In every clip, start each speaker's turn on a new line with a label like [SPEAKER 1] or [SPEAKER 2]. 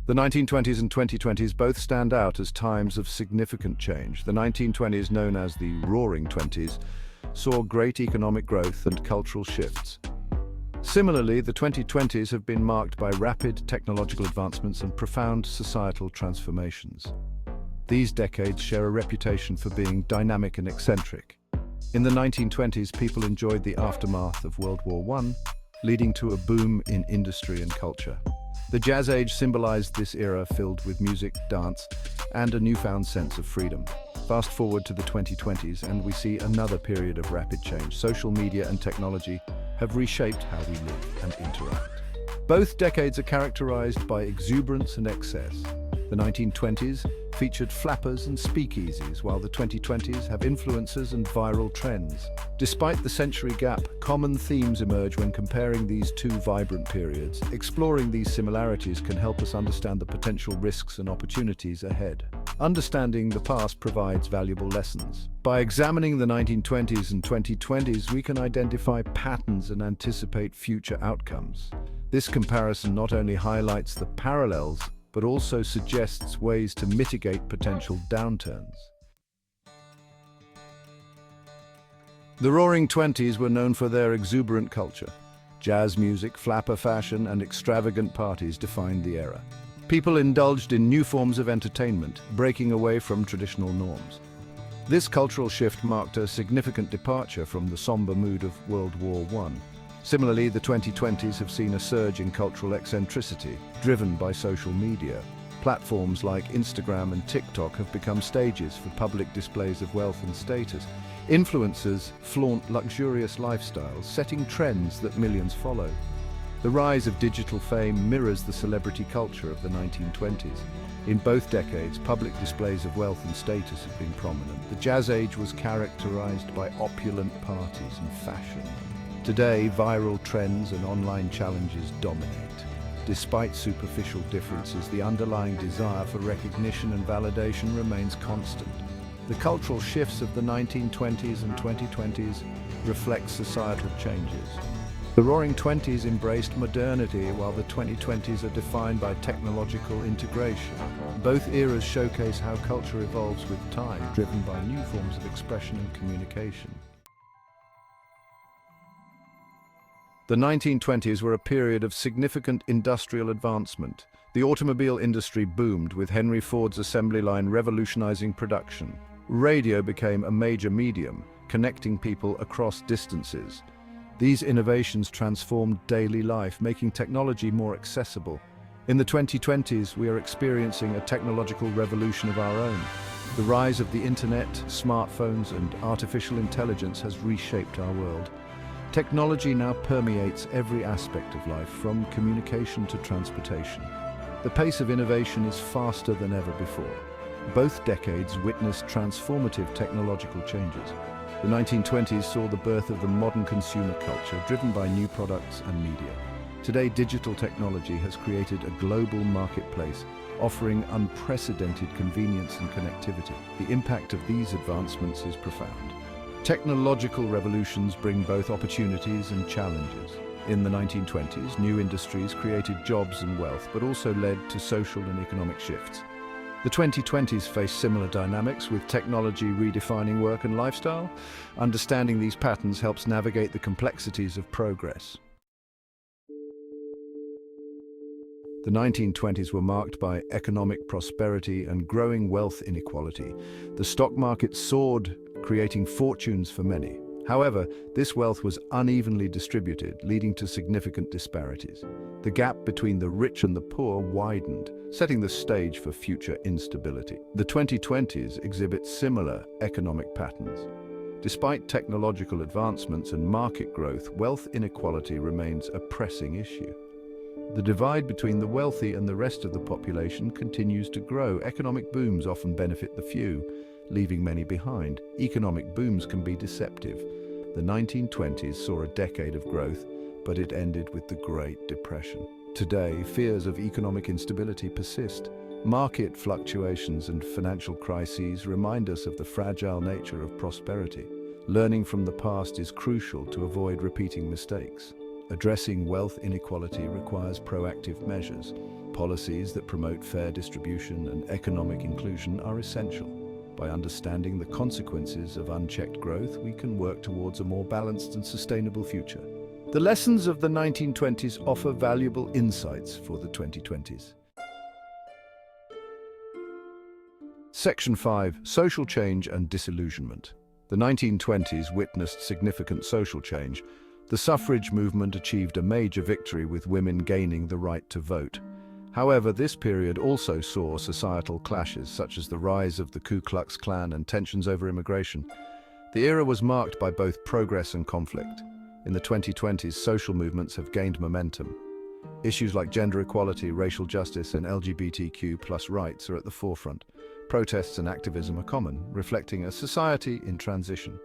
[SPEAKER 1] The 1920s and 2020s both stand out as times of significant change. The 1920s, known as the Roaring Twenties, saw great economic growth and cultural shifts. Similarly, the 2020s have been marked by rapid technological advancements and profound societal transformations. These decades share a reputation for being dynamic and eccentric. In the 1920s, people enjoyed the aftermath of World War I, leading to a boom in industry and culture. The Jazz Age symbolized this era filled with music, dance, and a newfound sense of freedom. Fast forward to the 2020s, and we see another period of rapid change. Social media and technology have reshaped how we live and interact. Both decades are characterized by exuberance and excess. The 1920s featured flappers and speakeasies, while the 2020s have influencers and viral trends. Despite the century gap, common themes emerge when comparing these two vibrant periods. Exploring these similarities can help us understand the potential risks and opportunities ahead. Understanding the past provides valuable lessons. By examining the 1920s and 2020s, we can identify patterns and anticipate future outcomes. This comparison not only highlights the parallels, but also suggests ways to mitigate potential downturns. The Roaring Twenties were known for their exuberant culture. Jazz music, flapper fashion, and extravagant parties defined the era. People indulged in new forms of entertainment, breaking away from traditional norms. This cultural shift marked a significant departure from the somber mood of World War I. Similarly, the 2020s have seen a surge in cultural eccentricity, driven by social media. Platforms like Instagram and TikTok have become stages for public displays of wealth and status. Influencers flaunt luxurious lifestyles, setting trends that millions follow. The rise of digital fame mirrors the celebrity culture of the 1920s. In both decades, public displays of wealth and status have been prominent. The Jazz Age was characterized by opulent parties and fashion. Today, viral trends and online challenges dominate. Despite superficial differences, the underlying desire for recognition and validation remains constant. The cultural shifts of the 1920s and 2020s reflect societal changes. The Roaring Twenties embraced modernity, while the 2020s are defined by technological integration. Both eras showcase how culture evolves with time, driven by new forms of expression and communication. The 1920s were a period of significant industrial advancement. The automobile industry boomed, with Henry Ford's assembly line revolutionizing production. Radio became a major medium, connecting people across distances. These innovations transformed daily life, making technology more accessible. In the 2020s, we are experiencing a technological revolution of our own. The rise of the internet, smartphones, and artificial intelligence has reshaped our world. Technology now permeates every aspect of life, from communication to transportation. The pace of innovation is faster than ever before. Both decades witnessed transformative technological changes. The 1920s saw the birth of the modern consumer culture, driven by new products and media. Today, digital technology has created a global marketplace, offering unprecedented convenience and connectivity. The impact of these advancements is profound. Technological revolutions bring both opportunities and challenges. In the 1920s, new industries created jobs and wealth, but also led to social and economic shifts. The 2020s face similar dynamics, with technology redefining work and lifestyle. Understanding these patterns helps navigate the complexities of progress. The 1920s were marked by economic prosperity and growing wealth inequality. The stock market soared, creating fortunes for many. However, this wealth was unevenly distributed, leading to significant disparities. The gap between the rich and the poor widened, setting the stage for future instability. The 2020s exhibit similar economic patterns. Despite technological advancements and market growth, wealth inequality remains a pressing issue. The divide between the wealthy and the rest of the population continues to grow. Economic booms often benefit the few, leaving many behind. Economic booms can be deceptive. The 1920s saw a decade of growth, but it ended with the Great Depression. Today, fears of economic instability persist. Market fluctuations and financial crises remind us of the fragile nature of prosperity. Learning from the past is crucial to avoid repeating mistakes. Addressing wealth inequality requires proactive measures. Policies that promote fair distribution and economic inclusion are essential. By understanding the consequences of unchecked growth, we can work towards a more balanced and sustainable future. The lessons of the 1920s offer valuable insights for the 2020s. Section 5. Social change and disillusionment. The 1920s witnessed significant social change. The suffrage movement achieved a major victory, with women gaining the right to vote. However, this period also saw societal clashes, such as the rise of the Ku Klux Klan and tensions over immigration. The era was marked by both progress and conflict. In the 2020s, social movements have gained momentum. Issues like gender equality, racial justice, and LGBTQ+ rights are at the forefront. Protests and activism are common, reflecting a society in transition.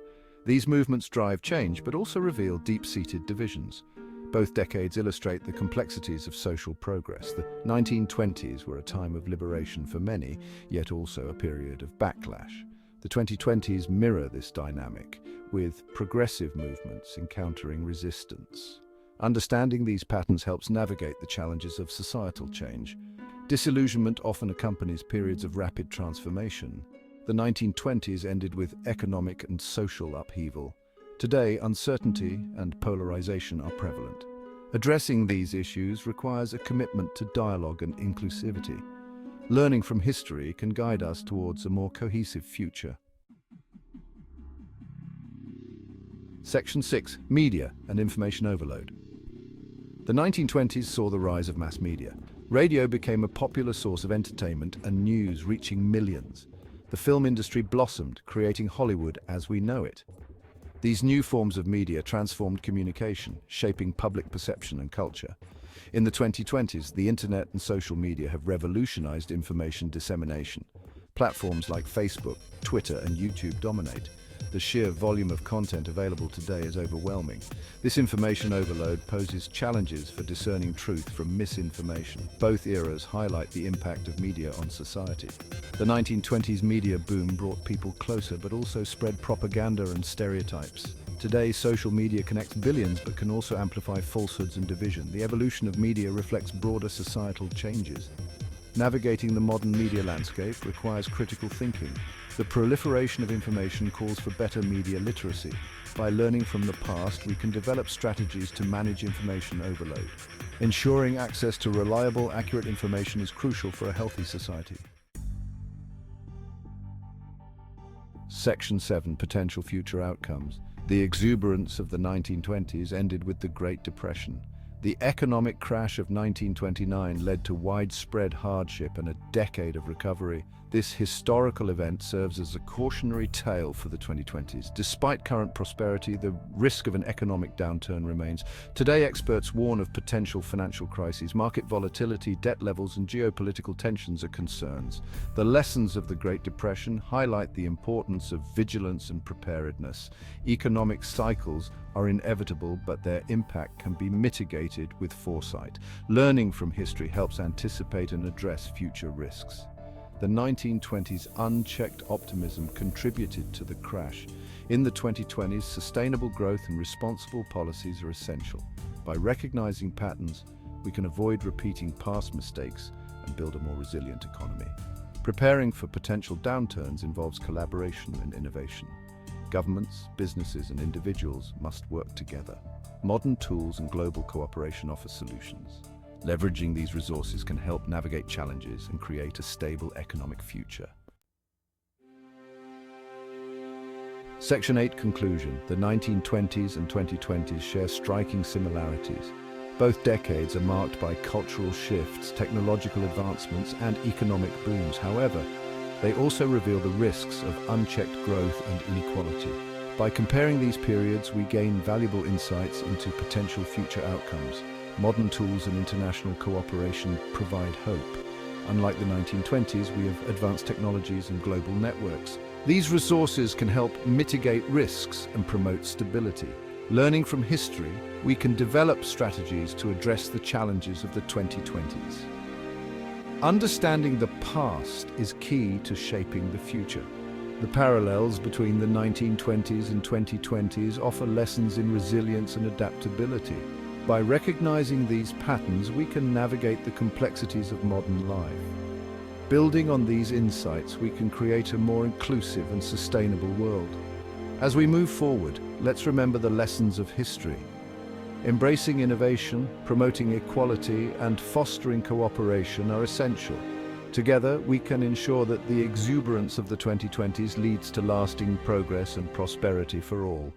[SPEAKER 1] These movements drive change, but also reveal deep-seated divisions. Both decades illustrate the complexities of social progress. The 1920s were a time of liberation for many, yet also a period of backlash. The 2020s mirror this dynamic, with progressive movements encountering resistance. Understanding these patterns helps navigate the challenges of societal change. Disillusionment often accompanies periods of rapid transformation. The 1920s ended with economic and social upheaval. Today, uncertainty and polarization are prevalent. Addressing these issues requires a commitment to dialogue and inclusivity. Learning from history can guide us towards a more cohesive future. Section 6. Media and information overload. The 1920s saw the rise of mass media. Radio became a popular source of entertainment and news, reaching millions. The film industry blossomed, creating Hollywood as we know it. These new forms of media transformed communication, shaping public perception and culture. In the 2020s, the internet and social media have revolutionized information dissemination. Platforms like Facebook, Twitter, and YouTube dominate. The sheer volume of content available today is overwhelming. This information overload poses challenges for discerning truth from misinformation. Both eras highlight the impact of media on society. The 1920s media boom brought people closer, but also spread propaganda and stereotypes. Today, social media connects billions, but can also amplify falsehoods and division. The evolution of media reflects broader societal changes. Navigating the modern media landscape requires critical thinking. The proliferation of information calls for better media literacy. By learning from the past, we can develop strategies to manage information overload. Ensuring access to reliable, accurate information is crucial for a healthy society. Section 7. Potential future outcomes. The exuberance of the 1920s ended with the Great Depression. The economic crash of 1929 led to widespread hardship and a decade of recovery. This historical event serves as a cautionary tale for the 2020s. Despite current prosperity, the risk of an economic downturn remains. Today, experts warn of potential financial crises. Market volatility, debt levels, and geopolitical tensions are concerns. The lessons of the Great Depression highlight the importance of vigilance and preparedness. Economic cycles are inevitable, but their impact can be mitigated with foresight. Learning from history helps anticipate and address future risks. The 1920s unchecked optimism contributed to the crash. In the 2020s, sustainable growth and responsible policies are essential. By recognizing patterns, we can avoid repeating past mistakes and build a more resilient economy. Preparing for potential downturns involves collaboration and innovation. Governments, businesses, and individuals must work together. Modern tools and global cooperation offer solutions. Leveraging these resources can help navigate challenges and create a stable economic future. Section 8. Conclusion. The 1920s and 2020s share striking similarities. Both decades are marked by cultural shifts, technological advancements, and economic booms. However, they also reveal the risks of unchecked growth and inequality. By comparing these periods, we gain valuable insights into potential future outcomes. Modern tools and international cooperation provide hope. Unlike the 1920s, we have advanced technologies and global networks. These resources can help mitigate risks and promote stability. Learning from history, we can develop strategies to address the challenges of the 2020s. Understanding the past is key to shaping the future. The parallels between the 1920s and 2020s offer lessons in resilience and adaptability. By recognizing these patterns, we can navigate the complexities of modern life. Building on these insights, we can create a more inclusive and sustainable world. As we move forward, let's remember the lessons of history. Embracing innovation, promoting equality, and fostering cooperation are essential. Together, we can ensure that the exuberance of the 2020s leads to lasting progress and prosperity for all.